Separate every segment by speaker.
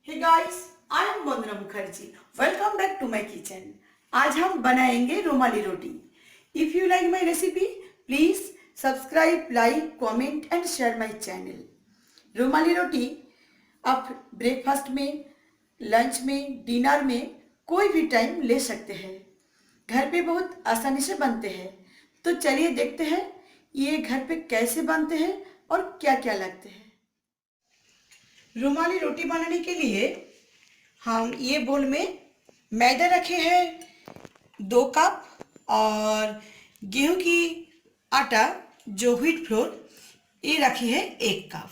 Speaker 1: Hey guys, I am Vandana Mukherjee. Welcome back to my kitchen. आज हम बनाएंगे rumali roti. If you like my recipe, please subscribe, like, comment and share my channel. Rumali roti आप breakfast में, lunch में, dinner में कोई भी टाइम ले सकते हैं। घर पे बहुत आसानी से बनते हैं। तो चलिए देखते हैं ये घर पे कैसे बनते हैं और क्या क्या लगते हैं। रुमाली रोटी बनाने के लिए हम ये बोल में मैदा रखे हैं 2 कप, और गेहूं की आटा जो व्हीट फ्लोर ये रखी है 1 कप।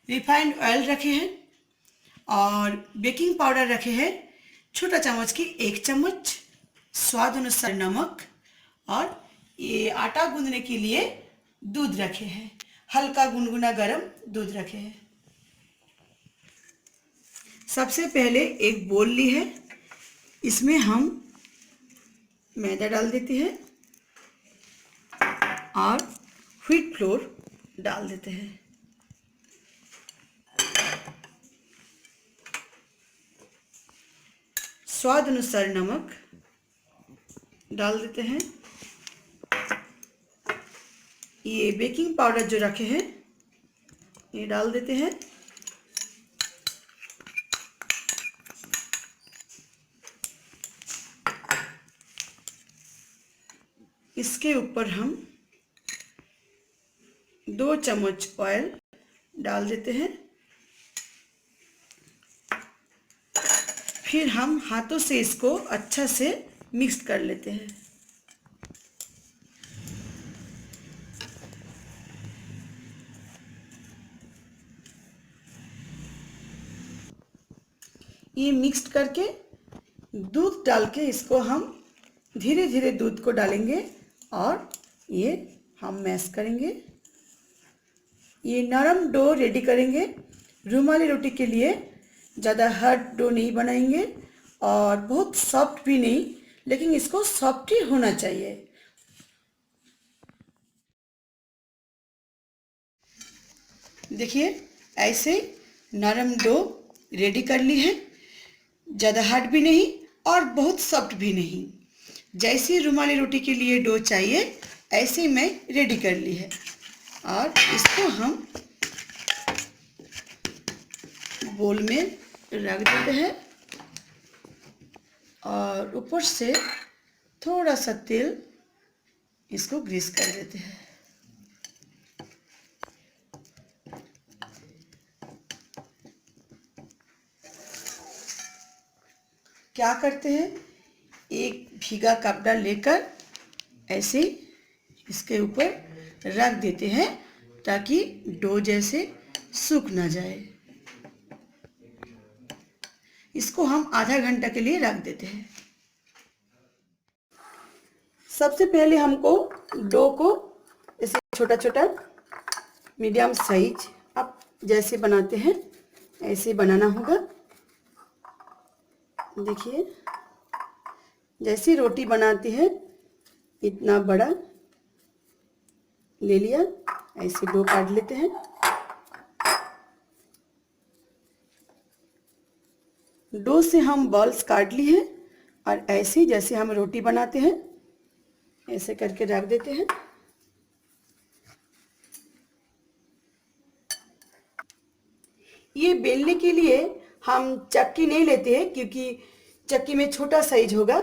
Speaker 1: रिफाइंड ऑयल रखे हैं और बेकिंग पाउडर रखे हैं छोटा चम्मच की 1 चम्मच, स्वाद अनुसार नमक, और ये आटा गूंदने के लिए दूध रखे हैं, हल्का गुनगुना गर्म दूध रखे हैं। सबसे पहले एक बोल ली है, इसमें हम मैदा डाल देते हैं और व्हीट फ्लोर डाल देते हैं। स्वाद अनुसार नमक डाल देते हैं। ये बेकिंग पाउडर जो रखे हैं ये डाल देते हैं। इसके ऊपर हम 2 चम्मच ऑयल डाल देते हैं। फिर हम हाथों से इसको अच्छा से मिक्स कर लेते हैं। ये मिक्स करके दूध डाल के इसको हम धीरे धीरे दूध को डालेंगे और ये हम मैश करेंगे। ये नरम डो रेडी करेंगे। रुमाली रोटी के लिए ज़्यादा हार्ड डो नहीं बनाएंगे और बहुत सॉफ्ट भी नहीं, लेकिन इसको सॉफ्ट ही होना चाहिए। देखिए ऐसे नरम डो रेडी कर ली है, ज़्यादा हार्ड भी नहीं और बहुत सॉफ्ट भी नहीं। जैसी रुमाली रोटी के लिए डो चाहिए ऐसे मैं रेडी कर ली है, और इसको हम बोल में रख देते हैं और ऊपर से थोड़ा सा तेल इसको ग्रीस कर देते हैं। क्या करते हैं, एक भीगा कपड़ा लेकर ऐसे इसके ऊपर रख देते हैं ताकि डो जैसे सूख ना जाए। इसको हम आधा घंटा के लिए रख देते हैं। सबसे पहले हमको डो को ऐसे छोटा छोटा मीडियम साइज आप जैसे बनाते हैं ऐसे बनाना होगा। देखिए जैसी रोटी बनाती है इतना बड़ा ले लिया, ऐसे डो काट लेते हैं। डो से हम बॉल्स काट लिए हैं और ऐसे जैसे हम रोटी बनाते हैं ऐसे करके रख देते हैं। ये बेलने के लिए हम चक्की नहीं लेते हैं क्योंकि चक्की में छोटा साइज होगा,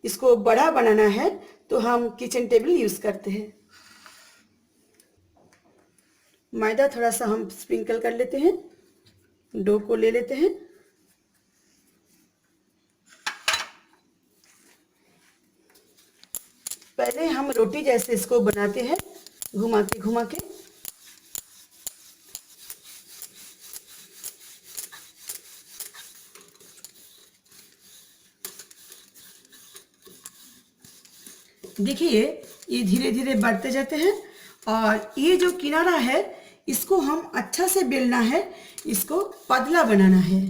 Speaker 1: इसको बड़ा बनाना है तो हम किचन टेबल यूज करते हैं। मैदा थोड़ा सा हम स्प्रिंकल कर लेते हैं, डो को ले लेते हैं। पहले हम रोटी जैसे इसको बनाते हैं घुमा के घुमा के। देखिए ये धीरे धीरे बढ़ते जाते हैं और ये जो किनारा है इसको हम अच्छा से बेलना है, इसको पतला बनाना है।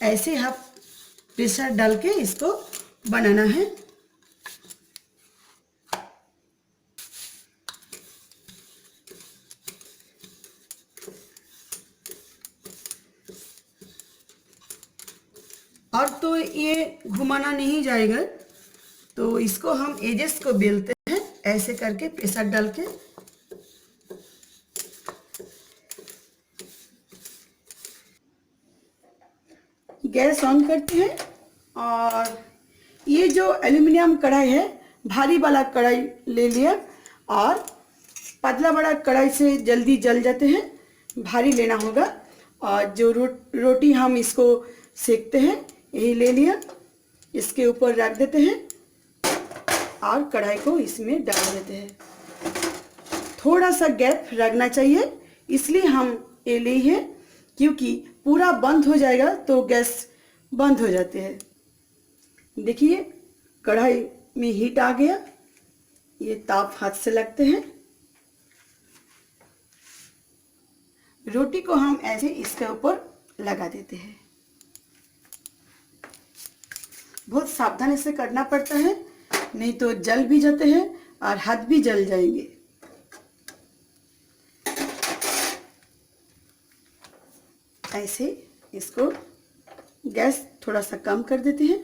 Speaker 1: ऐसे हम प्रेशर डाल के इसको बनाना है। और तो ये घुमाना नहीं जाएगा, तो इसको हम एजेस को बेलते हैं ऐसे करके प्रेशर डाल के। गैस ऑन करते हैं और ये जो एल्युमिनियम कढ़ाई है, भारी वाला कढ़ाई ले लिया, और पतला बड़ा कढ़ाई से जल्दी जल जाते हैं, भारी लेना होगा। और जो रोटी हम इसको सेकते हैं यही ले लिया, इसके ऊपर रख देते हैं और कढ़ाई को इसमें डाल देते हैं। थोड़ा सा गैप रखना चाहिए, इसलिए हम ये लिए हैं, क्योंकि पूरा बंद हो जाएगा तो गैस बंद हो जाते हैं। देखिए कढ़ाई में हीट आ गया, ये ताप हाथ से लगते हैं। रोटी को हम ऐसे इसके ऊपर लगा देते हैं। बहुत सावधानी से करना पड़ता है, नहीं तो जल भी जाते हैं और हाथ भी जल जाएंगे। ऐसे इसको गैस थोड़ा सा कम कर देते हैं।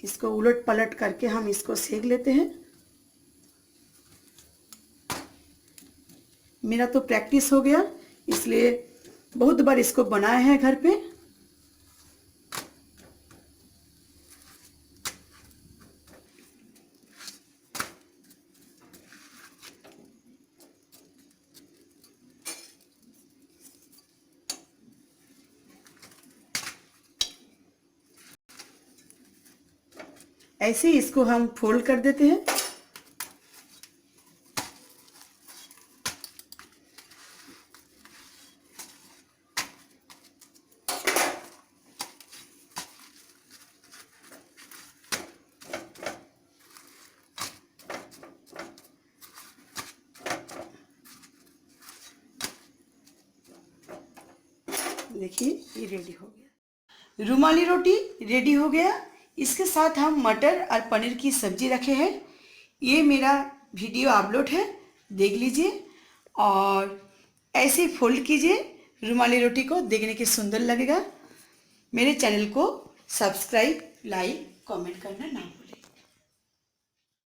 Speaker 1: इसको उलट पलट करके हम इसको सेक लेते हैं। मेरा तो प्रैक्टिस हो गया, इसलिए बहुत बार इसको बनाया है घर पे। ऐसे इसको हम फोल्ड कर देते हैं। देखिए ये रेडी हो गया, रुमाली रोटी रेडी हो गया। इसके साथ हम मटर और पनीर की सब्जी रखे हैं। ये मेरा वीडियो अपलोड है, देख लीजिए और ऐसे फोल्ड कीजिए रुमाली रोटी को, देखने के सुंदर लगेगा। मेरे चैनल को सब्सक्राइब, लाइक, कमेंट करना ना